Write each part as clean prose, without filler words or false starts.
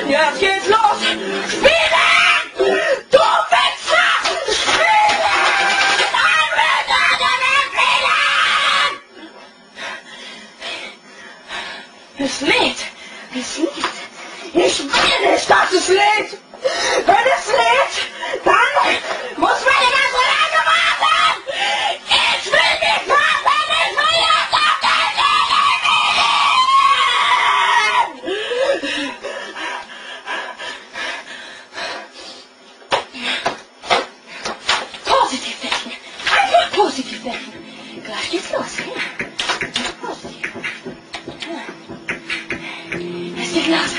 Jetzt geht's los! Spielen! Du Wichser! Spielen! Es lädt! Es lädt! Ich will nicht, dass es lädt! Wenn es lädt, dann muss meine ganze Lage warten! Ich will nicht warten! Ich will jetzt auf den Leben! Positiv denken! Einfach positiv denken! Gleich geht's los, ja? Positiv. Es geht los!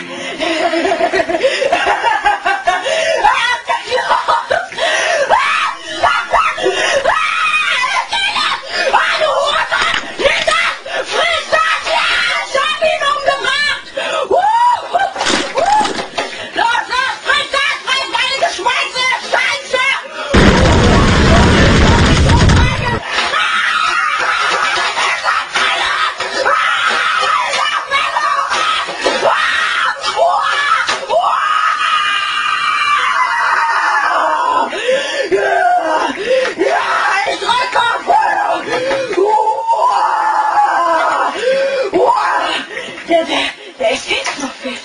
Der Escape-Knopf fehlt.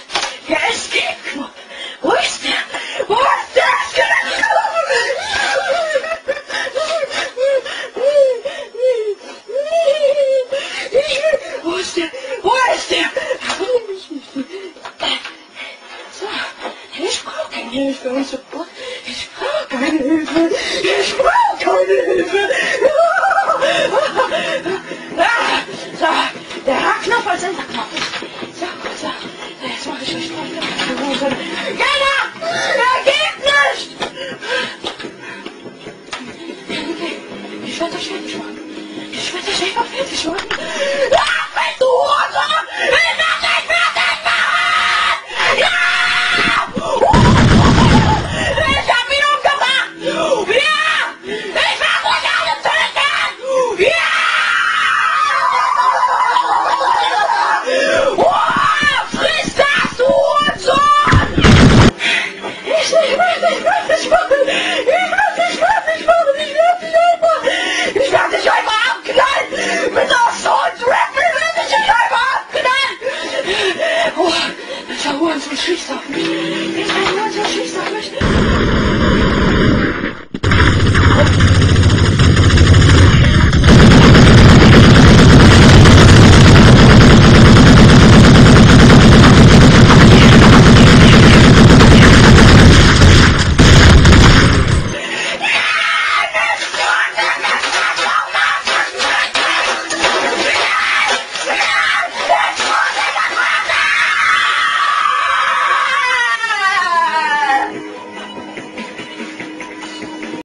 Der Escape-Knopf. Wo ist der? Wo ist der Escape-Knopf? Wo ist der? Wo ist der? So, ich brauche keine Hilfe und Support. Ich brauche keine Hilfe. Ich brauche keine Hilfe. So, der H-Knopf als Enterknopf. So, jetzt mache ich euch weiter. Jana! Er geht nicht! Okay, ich werde euch fertig machen. Ich werde euch einfach fertig machen. Ach, wenn du Hose! Ich werde dich fertig machen! Ja! Ich hab ihn umgebracht! Ja! Ich werde euch alle töten! Ja! Ich werde dich einfach abknallen! Mit Assault Rifle werde ich dich einfach abknallen! Oh, das war Ruhe und so ein Schieß auf mich.